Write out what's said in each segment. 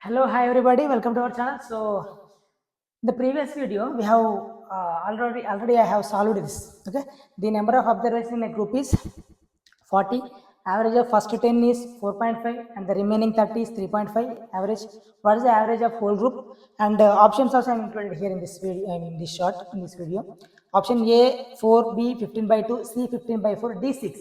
Hello, hi everybody, welcome to our channel. So, in the previous video, we have already I have solved this. Okay, the number of observations in a group is 40. Average of first 10 is 4.5, and the remaining 30 is 3.5. Average. What is the average of whole group? And options also I am included here in this video. I mean, this short in this video. Option A 4, B 15 by 2, C 15 by 4, D 6.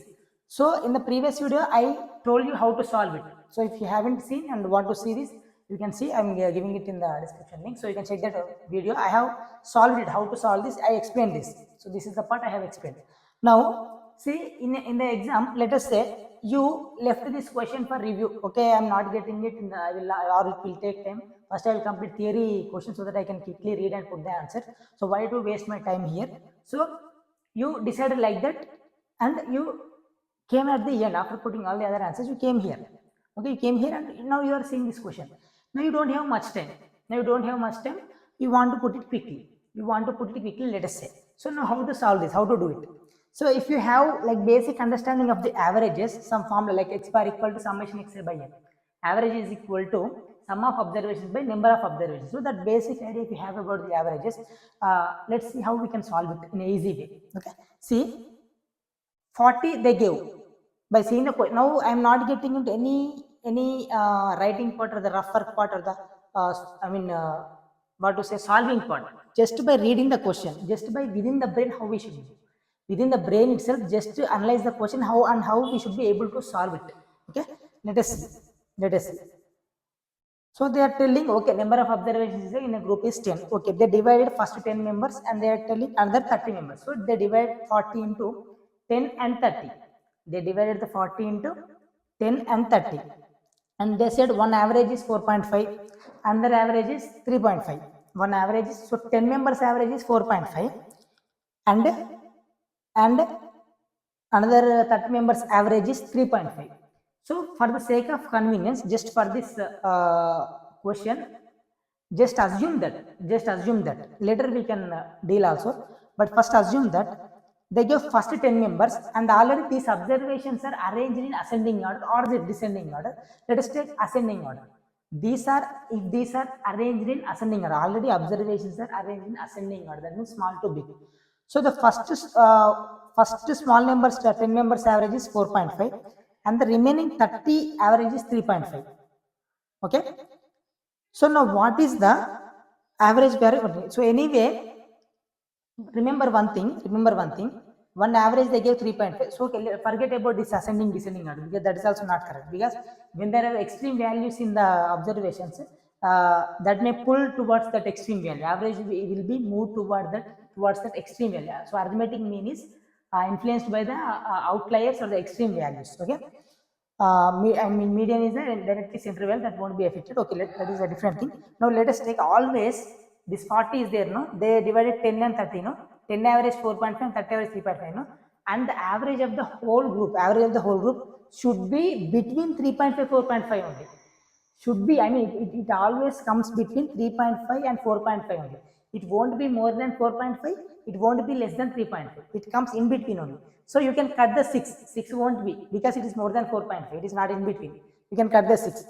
So in the previous video, I told you how to solve it. So if you haven't seen and want to see this, you can see I'm giving it in the description link. So you can check that video. I have solved it. How to solve this? I explained this. So this is the part I have explained. Now see in the exam, let us say you left this question for review. Okay, I'm not getting it. I will or it will take time. First, I will complete theory question so that I can quickly read and put the answer. So why to waste my time here? So you decided like that, and you came at the end after putting all the other answers. You came here. Okay, you came here, and now you are seeing this question. Now you don't have much time. Now you don't have much time. You want to put it quickly. You want to put it quickly. Let us say. So now how to solve this? How to do it? So if you have like basic understanding of the averages, some formula like x bar equal to summation xi by n. Average is equal to sum of observations by number of observations. So that basic idea if you have about the averages, let's see how we can solve it in an easy way. Okay. See, 40 they gave by seeing the question. Now I am not getting into any writing part or the rougher part or the I mean what to say solving part. Just by reading the question, just by within the brain how we should do. Within the brain itself, just to analyze the question how and how we should be able to solve it. Okay, let us see. Let us see. So they are telling, okay, number of observations in a group is 10. Okay, they divided first 10 members and they are telling another 30 members. So they divide 40 into 10 and 30. They divided the 40 into 10 and 30. And they said one average is 4.5, another average is 3.5. One average is, so 10 members average is 4.5, and another 30 members average is 3.5. So for the sake of convenience, just for this question, just assume that later we can deal also, but first assume that they give first 10 members and already these observations are arranged in ascending order or the descending order. Let us take ascending order. These are, if these are arranged in ascending order, already observations are arranged in ascending order, that means small to big. So the first small numbers 10 members average is 4.5, and the remaining 30 average is 3.5. Okay, so now what is the average variable? So anyway, remember one thing, one average they gave 3.5. So okay, forget about this ascending descending order, because that is also not correct, because when there are extreme values in the observations, that may pull towards that extreme value. Average will be moved towards that extreme value. So arithmetic mean is influenced by the outliers or the extreme values. Okay, I mean median is a directly center value that won't be affected. Okay, that is a different thing. Now let us take always this 40 is there, no? They divided 10 and 30, no? 10 average 4.5 and 30 average 3.5, no? And the average of the whole group should be between 3.5 4.5 only. Should be, I mean, it always comes between 3.5 and 4.5 only. It won't be more than 4.5, it won't be less than 3.5. It comes in between only. So you can cut the 6. 6 won't be, because it is more than 4.5. It is not in between. You can cut the 6.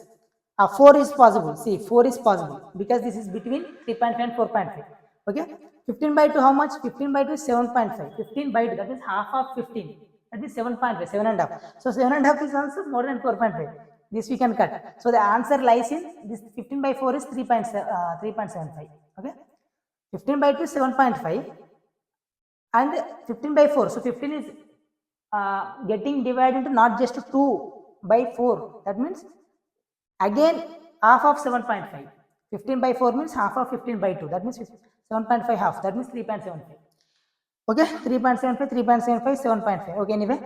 4 is possible. See, 4 is possible because this is between 3.5 and 4.5. Okay, 15 by 2 how much? 15 by 2 is 7.5. 15 by 2, that is half of 15. That is 7.5, 7 and a half. So 7 and a half is also more than 4.5. This we can cut. So the answer lies in this. 15 by 4 is 3.75. Okay, 15 by 2 is 7.5 and 15 by 4. So 15 is getting divided into not just 2 by 4. That means again half of 7.5. 15 by 4 means half of 15 by 2. That means 7.5 half. That means 3.75. Okay, 3.75, 3.75, 7.5. Okay, anyway.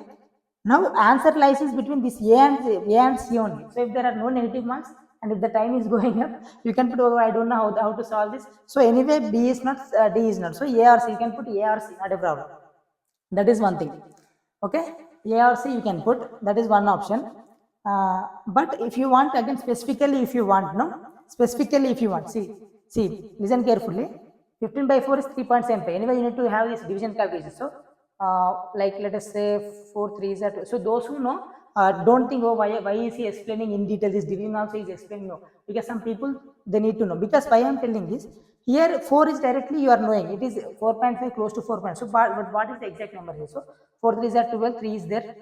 Now answer lies is between this A and C only. So if there are no negative marks and if the time is going up, you can put, oh, I don't know how to solve this. So anyway, B is not, D is not. So A or C, you can put A or C, not a problem. That is one thing. Okay, A or C you can put. That is one option. But if you want, again specifically if you want, see, listen carefully. 15 by 4 is 3.75. Anyway, you need to have this division calculation. So like let us say 4 3s are 2. So those who know, don't think, oh, why is he explaining in detail this division also is explaining. No, because some people they need to know, because why I'm telling this, here 4 is directly you are knowing it is 4.5 close to 4. So but what is the exact number here? So 4 3 is at 12, 3 is there,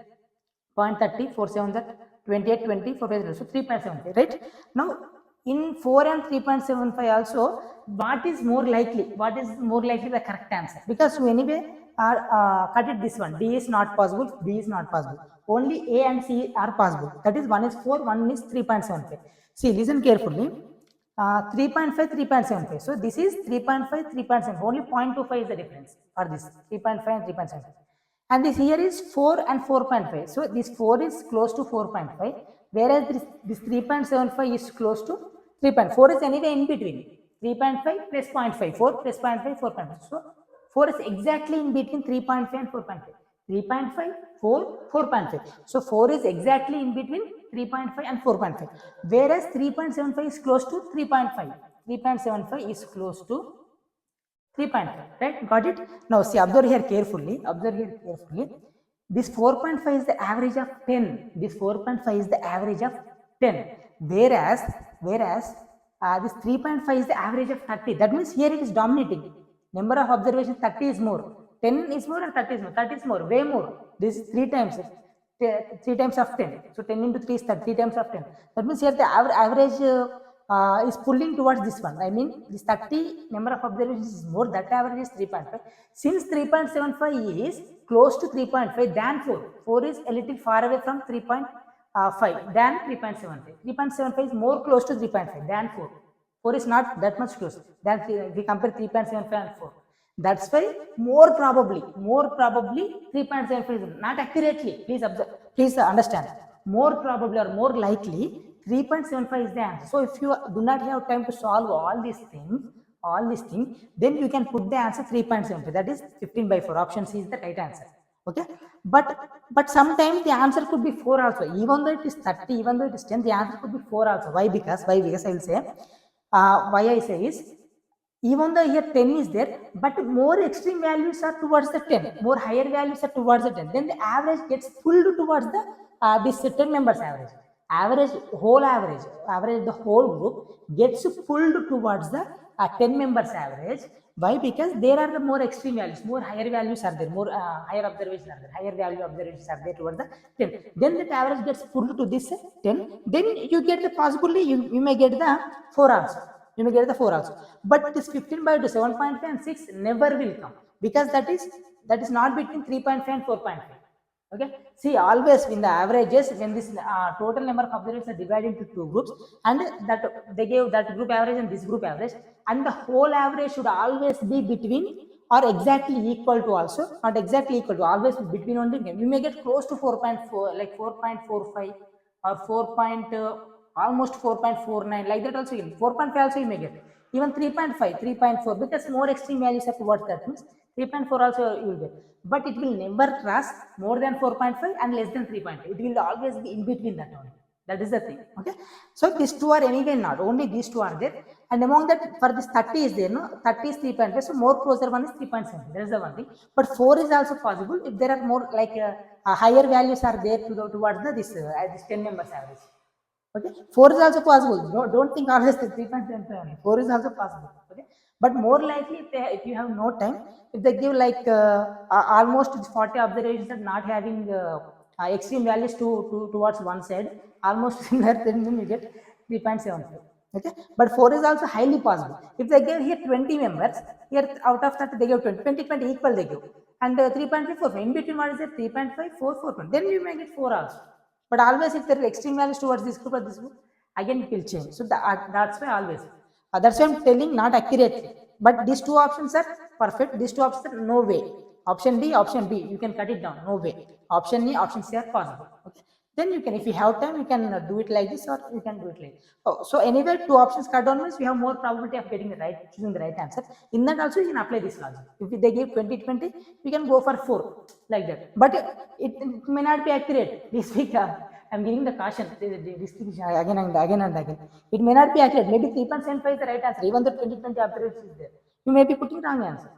0.30, 4 7 that 28, 20, 4 5, so 3.75, right? Now in 4 and 3.75 also, what is more likely, what is more likely the correct answer? Because you anyway are cut it this one, D is not possible, B is not possible, only A and C are possible, that is one is 4, one is 3.75. See, listen carefully. 3.5, 3.75, so this is 3.5, 3.7, only 0.25 is the difference for this 3.5 and 3.75, and this here is 4 and 4.5. So this 4 is close to 4.5, whereas this 3.75 is close to 3.4 is anyway in between. 3.5 plus 0.5, 4 plus 0.5, 4.5. So 4 is exactly in between 3.5 and 4.5. 3.5, 4, 4.5. So 4 is exactly in between 3.5 and 4.5. Whereas 3.75 is close to 3.5. 3.75 is close to 3.5, right? Got it? Now see, observe here carefully. Observe here carefully. This 4.5 is the average of 10. This 4.5 is the average of 10. Whereas this 3.5 is the average of 30. That means here it is dominating. Number of observations 30 is more. 10 is more and 30 is more. 30 is more, way more. This is 3 times. 3 times of 10. So 10 into 3 is 30 times of 10. That means here the average is pulling towards this one. I mean, this 30 number of observations is more, that average is 3.5. Since 3.75 is close to 3.5 than 4, 4 is a little far away from 3.5 than 3.75. 3.75 is more close to 3.5 than 4. 4 is not that much close. Than we compare 3.75 and 4. That's why more probably 3.75 is not accurately. Please observe, please understand. More probably or more likely 3.75 is the answer. So if you do not have time to solve all these things, then you can put the answer 3.75. That is 15/4. Option C is the right answer. Okay, but sometimes the answer could be 4 also. Even though it is 30, even though it is 10, the answer could be 4 also. Why? Because I will say, why I say is, even though here 10 is there, but more extreme values are towards the 10, more higher values are towards the 10, then the average gets pulled towards the this 10 members average. The whole group gets pulled towards the 10 members average. Why? Because there are the more extreme values, more higher values are there, more higher observations are there, higher value observations are there towards the 10. Then that average gets pulled to this 10. Then you get the possibility, you may get the 4 also. You may get the 4 also. But this 15/2, 7.5 and 6 never will come, because that is not between 3.5 and 4.5. Okay, see, always in the averages, when this total number of observations are divided into 2 groups, and that they gave that group average and this group average, and the whole average should always be between or exactly equal to, also not exactly equal to, always between only. We may get close to 4.4, like 4.45 or 4. Almost 4.49, like that also. 4.5 also you may get, even 3.5, 3.4, because more extreme values are towards that, means 3.4 also you will get, but it will never cross more than 4.5 and less than 3.5. It will always be in between that only. That is the thing. Okay, so these two are anyway not, only these two are there, and among that, for this 30 is there, no, 30 is 3.5, so more closer one is 3.7. That is the one thing. But 4 is also possible if there are more, like higher values are there towards this 10 members average. Okay, 4 is also possible. Don't think always the 3.75 only. 4 is also possible. Okay, but more likely if you have no time, if they give like almost 40 observations and not having extreme values towards one side, almost similar, then you get 3.75. Okay, but 4 is also highly possible. If they give here 20 members, here out of that they give 20 equal they give, and 3.5, in between what is it, 3.5, 4, 4, then you may get 4 also. But always if there are extreme values towards this group or this group, again it will change. So that's why always. That's why I'm telling not accurately. But these two options are perfect. These two options are no way. Option D, option B, you can cut it down. No way. Option A, option C are possible. Okay. Then you can, if you have time, you can do it like this, or you can do it like this. Oh, so anyway, two options cut down means we have more probability of getting the right, choosing the right answer. In that also you can apply this logic. If they give 20-20, we can go for 4, like that. But it may not be accurate. This week I'm giving the caution. This thing again and again. It may not be accurate. Maybe 3.75 is the right answer. Even though 20-20 observation is there, you may be putting wrong answer.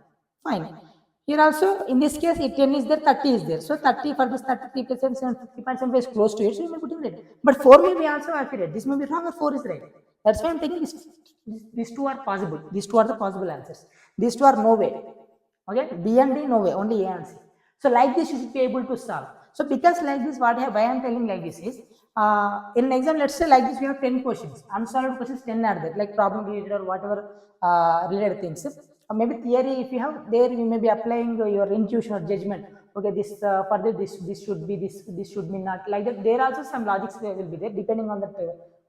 Fine. Here also, in this case, if 10 is there, 30 is there. So 30 for this 33%, 50% is close to it. So you may put in right. But 4 may be also accurate. This may be wrong or 4 is right. That's why I'm taking this. These two are possible. These two are the possible answers. These two are no way. Okay, B and D no way. Only A and C. So like this, you should be able to solve. So because like this, why I'm telling like this is, in an exam, let's say like this, we have 10 questions. Unsolved questions 10 are there, like problem related or whatever related things. Maybe theory, if you have there, you may be applying your intuition or judgment. Okay, this further this should be this should be not like that. There also some logics will be there depending on the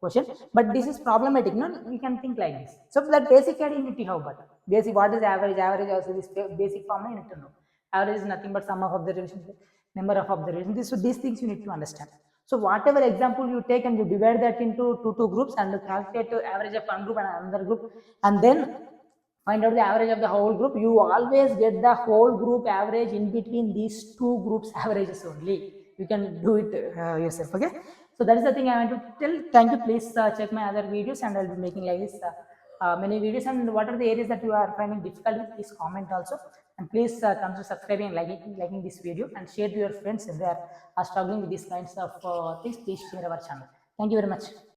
question. But this is problematic. No, we can think like this. So that basic idea you need to have. But basic, what is average? Average also this basic formula you need to know. Average is nothing but sum of observations, number of observations. So these things you need to understand. So whatever example you take and you divide that into two groups and calculate the average of one group and another group, and then find out the average of the whole group. You always get the whole group average in between these two groups averages only. You can do it yourself. Okay, so that is the thing I want to tell. Thank you. Please check my other videos, and I'll be making like this many videos. And what are the areas that you are finding difficult with, please comment also. And please consider subscribing and liking this video, and share to your friends if they are struggling with these kinds of things. Please share our channel. Thank you very much.